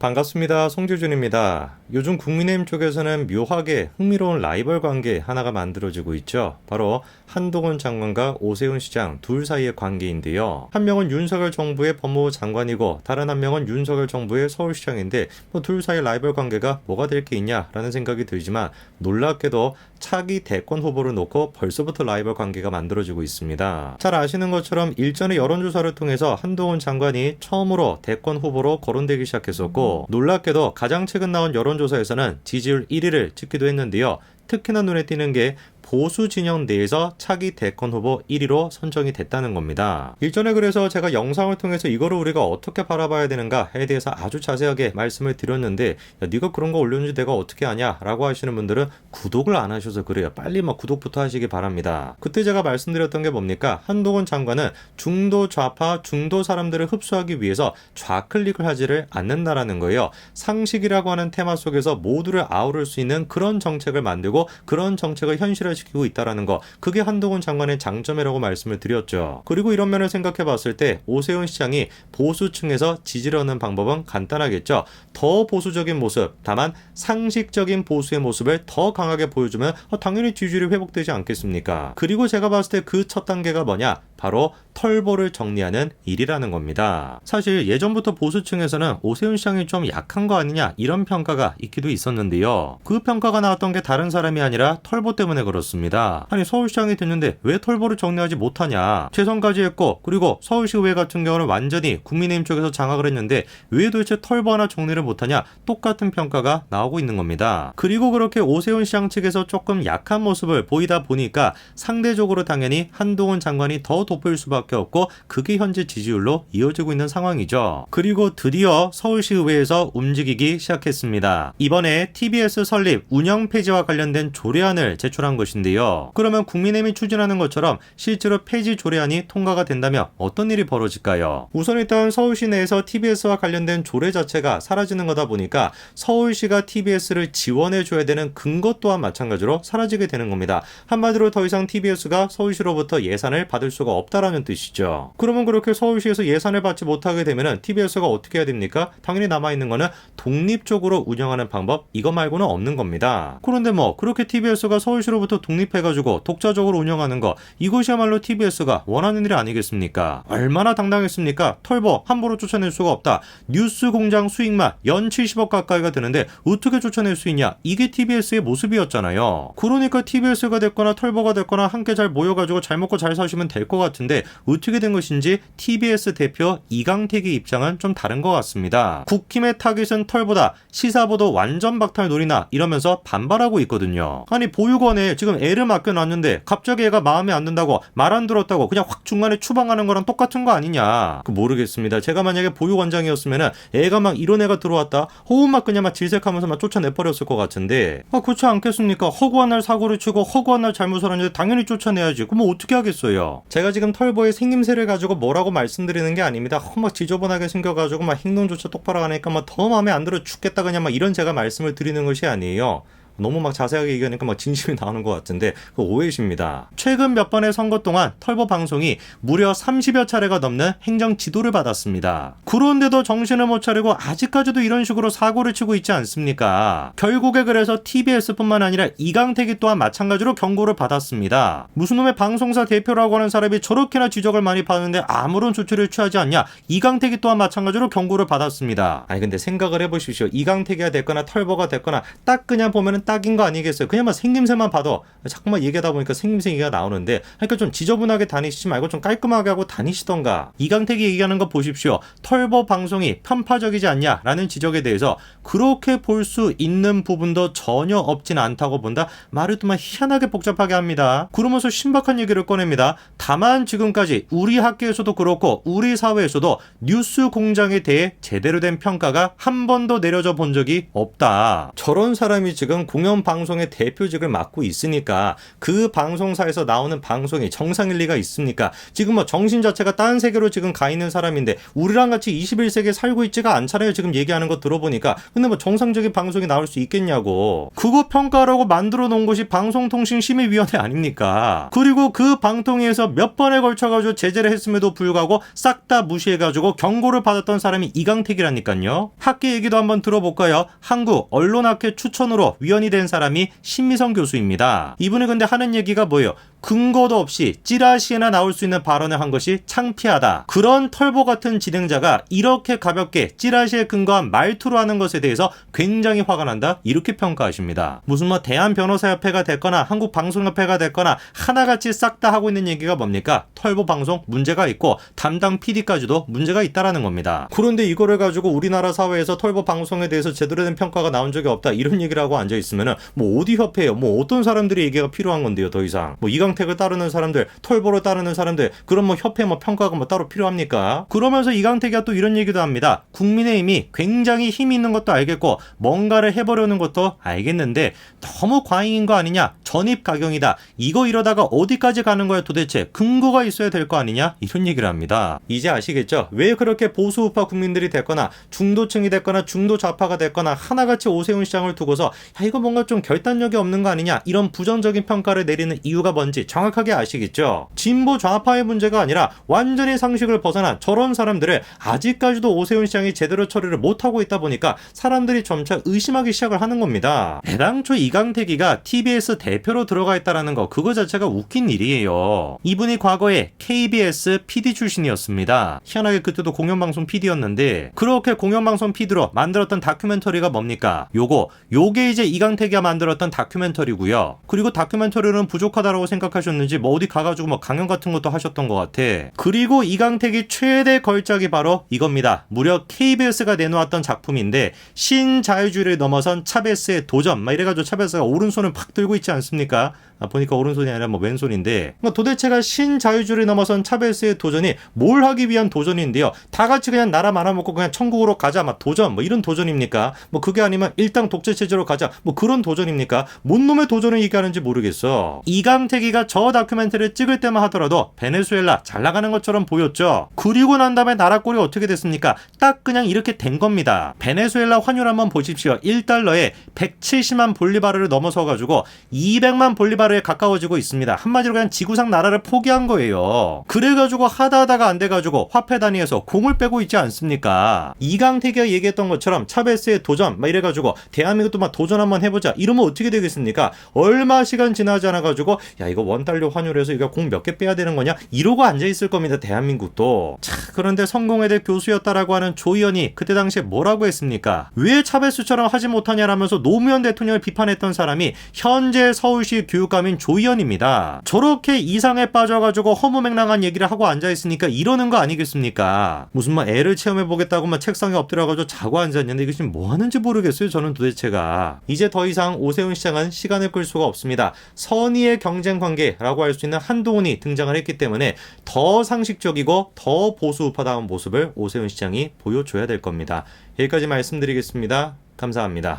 반갑습니다. 송재준입니다. 요즘 국민의힘 쪽에서는 묘하게 흥미로운 라이벌 관계 하나가 만들어지고 있죠. 바로 한동훈 장관과 오세훈 시장 둘 사이의 관계인데요. 한 명은 윤석열 정부의 법무부 장관이고 다른 한 명은 윤석열 정부의 서울시장인데 둘 사이 라이벌 관계가 뭐가 될 게 있냐라는 생각이 들지만 놀랍게도 차기 대권 후보를 놓고 벌써부터 라이벌 관계가 만들어지고 있습니다. 잘 아시는 것처럼 일전에 여론조사를 통해서 한동훈 장관이 처음으로 대권 후보로 거론되기 시작했었고 놀랍게도 가장 최근 나온 여론조사에서는 지지율 1위를 찍기도 했는데요. 특히나 눈에 띄는 게 보수 진영 내에서 차기 대권 후보 1위로 선정이 됐다는 겁니다. 일전에 그래서 제가 영상을 통해서 이거를 우리가 어떻게 바라봐야 되는가에 대해서 아주 자세하게 말씀을 드렸는데 야, 네가 그런 거 올렸는지 내가 어떻게 아냐 라고 하시는 분들은 구독을 안 하셔서 그래요. 빨리 구독부터 하시기 바랍니다. 그때 제가 말씀드렸던 게 뭡니까? 한동훈 장관은 중도 좌파 중도 사람들을 흡수하기 위해서 좌클릭을 하지를 않는다라는 거예요. 상식이라고 하는 테마 속에서 모두를 아우를 수 있는 그런 정책을 만들고 그런 정책을 현실화시키고 있다라는 거, 그게 한동훈 장관의 장점이라고 말씀을 드렸죠. 그리고 이런 면을 생각해 봤을 때 오세훈 시장이 보수층에서 지지를 얻는 방법은 간단하겠죠. 더 보수적인 모습, 다만 상식적인 보수의 모습을 더 강하게 보여주면 당연히 지지율이 회복되지 않겠습니까? 그리고 제가 봤을 때 그 첫 단계가 뭐냐? 바로 털보를 정리하는 일이라는 겁니다. 사실 예전부터 보수층에서는 오세훈 시장이 좀 약한 거 아니냐 이런 평가가 있기도 있었는데요. 그 평가가 나왔던 게 다른 사람이 아니라 털보 때문에 그렇습니다. 아니 서울시장이 됐는데 왜 털보를 정리하지 못하냐. 재선까지 했고 그리고 서울시 의회 같은 경우는 완전히 국민의힘 쪽에서 장악을 했는데 왜 도대체 털보 하나 정리를 못하냐. 똑같은 평가가 나오고 있는 겁니다. 그리고 그렇게 오세훈 시장 측에서 조금 약한 모습을 보이다 보니까 상대적으로 당연히 한동훈 장관이 더 돋보일 수밖에 없고 그게 현재 지지율로 이어지고 있는 상황이죠. 그리고 드디어 서울시 의회에서 움직이기 시작했습니다. 이번에 TBS 설립 운영 폐지와 관련된 조례안을 제출한 것인데요. 그러면 국민의힘이 추진하는 것처럼 실제로 폐지 조례안이 통과가 된다면 어떤 일이 벌어질까요? 우선 일단 서울시 내에서 TBS와 관련된 조례 자체가 사라지는 거다 보니까 서울시가 TBS를 지원해 줘야 되는 근거 또한 마찬가지로 사라지게 되는 겁니다. 한마디로 더 이상 TBS가 서울시로부터 예산을 받을 수가 없다라는 뜻이죠. 그러면 그렇게 서울시에서 예산을 받지 못하게 되면 TBS가 어떻게 해야 됩니까? 당연히 남아있는 거는 독립적으로 운영하는 방법, 이거 말고는 없는 겁니다. 그런데 그렇게 TBS가 서울시로부터 독립해가지고 독자적으로 운영하는 거, 이것이야말로 TBS가 원하는 일 아니겠습니까? 얼마나 당당했습니까? 털보 함부로 쫓아낼 수가 없다. 뉴스 공장 수익만 연 70억 가까이가 되는데 어떻게 쫓아낼 수 있냐? 이게 TBS의 모습이었잖아요. 그러니까 TBS가 됐거나 털보가 됐거나 함께 잘 모여가지고 잘 먹고 잘 사시면 될 것 같은데 어떻게 된 것인지 TBS 대표 이강택의 입장은 좀 다른 것 같습니다. 국힘의 타깃은 털보다, 시사보도 완전 박탈 노리나 이러면서 반발하고 있거든요. 아니 보육원에 지금 애를 맡겨놨는데 갑자기 애가 마음에 안 든다고 말 안 들었다고 그냥 확 중간에 추방하는 거랑 똑같은 거 아니냐. 모르겠습니다. 제가 만약에 보육원장이었으면 애가 이런 애가 들어왔다 호흡 그냥 질색하면서 쫓아내버렸을 것 같은데 그렇지 않겠습니까? 허구한 날 사고를 치고 허구한 날 잘못을 하는데 당연히 쫓아내야지. 그럼 어떻게 하겠어요? 제가 지금 털보의 생김새를 가지고 뭐라고 말씀드리는 게 아닙니다. 지저분하게 생겨가지고 행동조차 똑바로 하니까 더 마음에 안 들어 죽겠다 그냥 이런 제가 말씀을 드리는 것이 아니에요. 너무 자세하게 얘기하니까 진심이 나오는 것 같은데 그 오해십니다. 최근 몇 번의 선거 동안 털보 방송이 무려 30여 차례가 넘는 행정 지도를 받았습니다. 그런데도 정신을 못 차리고 아직까지도 이런 식으로 사고를 치고 있지 않습니까? 결국에 그래서 TBS뿐만 아니라 이강택이 또한 마찬가지로 경고를 받았습니다. 무슨 놈의 방송사 대표라고 하는 사람이 저렇게나 지적을 많이 받는데 아무런 조치를 취하지 않냐? 이강택이 또한 마찬가지로 경고를 받았습니다. 아니 근데 생각을 해보십시오. 이강택이가 됐거나 털보가 됐거나 딱 그냥 보면은 딱인 거 아니겠어요? 그냥 생김새만 봐도 자꾸만 얘기하다 보니까 생김새 얘기가 나오는데 그러니까 좀 지저분하게 다니시지 말고 좀 깔끔하게 하고 다니시던가. 이강택이 얘기하는 거 보십시오. 털보 방송이 편파적이지 않냐라는 지적에 대해서 그렇게 볼 수 있는 부분도 전혀 없진 않다고 본다. 말을 또 희한하게 복잡하게 합니다. 그러면서 신박한 얘기를 꺼냅니다. 다만 지금까지 우리 학계에서도 그렇고 우리 사회에서도 뉴스 공장에 대해 제대로 된 평가가 한 번도 내려져 본 적이 없다. 저런 사람이 지금 공영방송의 대표직을 맡고 있으니까 그 방송사에서 나오는 방송이 정상일 리가 있습니까? 지금 뭐 정신 자체가 딴 세계로 지금 가 있는 사람인데 우리랑 같이 21세기에 살고 있지가 않잖아요. 지금 얘기하는 거 들어보니까. 근데 뭐 정상적인 방송이 나올 수 있겠냐고. 그거 평가하라고 만들어 놓은 것이 방송통신심의위원회 아닙니까? 그리고 그 방통위에서 몇 번에 걸쳐가지고 제재를 했음에도 불구하고 싹 다 무시해가지고 경고를 받았던 사람이 이강택이라니까요. 학계 얘기도 한번 들어볼까요? 한국언론학회 추천으로 위원이 된 사람이 신미성 교수입니다. 이분이 근데 하는 얘기가 뭐예요? 근거도 없이 찌라시에나 나올 수 있는 발언을 한 것이 창피하다. 그런 털보 같은 진행자가 이렇게 가볍게 찌라시에 근거한 말투로 하는 것에 대해서 굉장히 화가 난다. 이렇게 평가하십니다. 무슨 뭐 대한변호사협회가 됐거나 한국방송협회가 됐거나 하나같이 싹 다 하고 있는 얘기가 뭡니까? 털보 방송 문제가 있고 담당 PD까지도 문제가 있다라는 겁니다. 그런데 이거를 가지고 우리나라 사회에서 털보 방송에 대해서 제대로 된 평가가 나온 적이 없다. 이런 얘기를 하고 앉아 있으면은 뭐 어디 협회예요? 뭐 어떤 사람들이 얘기가 필요한 건데요, 더 이상. 뭐 이강택을 따르는 사람들, 털보를 따르는 사람들, 그럼 뭐 협회 뭐 평가가 뭐 따로 필요합니까? 그러면서 이강택이가 또 이런 얘기도 합니다. 국민의힘이 굉장히 힘이 있는 것도 알겠고 뭔가를 해보려는 것도 알겠는데 너무 과잉인 거 아니냐? 전입가경이다. 이거 이러다가 어디까지 가는 거야 도대체? 근거가 있어야 될 거 아니냐? 이런 얘기를 합니다. 이제 아시겠죠? 왜 그렇게 보수우파 국민들이 됐거나 중도층이 됐거나 중도좌파가 됐거나 하나같이 오세훈 시장을 두고서 야 이거 뭔가 좀 결단력이 없는 거 아니냐? 이런 부정적인 평가를 내리는 이유가 뭔지 정확하게 아시겠죠? 진보 좌파의 문제가 아니라 완전히 상식을 벗어난 저런 사람들을 아직까지도 오세훈 시장이 제대로 처리를 못하고 있다 보니까 사람들이 점차 의심하기 시작을 하는 겁니다. 애당초 이강택이가 TBS 대표로 들어가 있다라는 거 그거 자체가 웃긴 일이에요. 이분이 과거에 KBS PD 출신이었습니다. 희한하게 그때도 공영방송 PD였는데 그렇게 공영방송 PD로 만들었던 다큐멘터리가 뭡니까? 요게 이제 이강택이가 만들었던 다큐멘터리고요. 그리고 다큐멘터리는 부족하다라고 생각하셨는지 뭐 어디 가가지고 뭐 강연 같은 것도 하셨던 것 같아. 그리고 이강택이 최대 걸작이 바로 이겁니다. 무려 KBS가 내놓았던 작품인데 신자유주의를 넘어선 차베스의 도전 막 이래가지고 차베스가 오른손을 팍 들고 있지 않습니까? 보니까 오른손이 아니라 뭐 왼손인데 도대체가 신자유주의를 넘어선 차베스의 도전이 뭘 하기 위한 도전인데요. 다 같이 그냥 나라 말아먹고 그냥 천국으로 가자 막 도전 뭐 이런 도전입니까? 뭐 그게 아니면 일당 독재체제로 가자 뭐 그런 도전입니까? 뭔 놈의 도전을 얘기하는지 모르겠어. 이강택이가 저 다큐멘터리를 찍을 때만 하더라도 베네수엘라 잘 나가는 것처럼 보였죠. 그리고 난 다음에 나라 꼴이 어떻게 됐습니까? 딱 그냥 이렇게 된 겁니다. 베네수엘라 환율 한번 보십시오. 1달러에 170만 볼리바르를 넘어서가지고 200만 볼리바르에 가까워지고 있습니다. 한마디로 그냥 지구상 나라를 포기한 거예요. 그래가지고 하다하다가 안 돼가지고 화폐 단위에서 공을 빼고 있지 않습니까? 이강택이가 얘기했던 것처럼 차베스의 도전 막 이래가지고 대한민국도 막 도전 한번 해보자 이러면 어떻게 되겠습니까? 얼마 시간 지나지 않아가지고 야 이거 원달러 환율에서 이거 공 몇 개 빼야 되는 거냐 이러고 앉아있을 겁니다. 대한민국도. 자, 그런데 성공회대 교수였다라고 하는 조 의원이 그때 당시에 뭐라고 했습니까? 왜 차베스처럼 하지 못하냐라면서 노무현 대통령을 비판했던 사람이 현재 서울시 교육감인 조 의원입니다. 저렇게 이상에 빠져가지고 허무맹랑한 얘기를 하고 앉아있으니까 이러는 거 아니겠습니까? 무슨 막 애를 체험해보겠다고 막 책상에 엎드려가지고 자고 앉았는데 이게 지금 뭐 하는지 모르겠어요. 저는 도대체가. 이제 더 이상 오세훈 시장은 시간을 끌 수가 없습니다. 선의의 경쟁 관계라고 할 수 있는 한동훈이 등장을 했기 때문에 더 상식적이고 더 보수우파다운 모습을 오세훈 시장이 보여줘야 될 겁니다. 여기까지 말씀드리겠습니다. 감사합니다.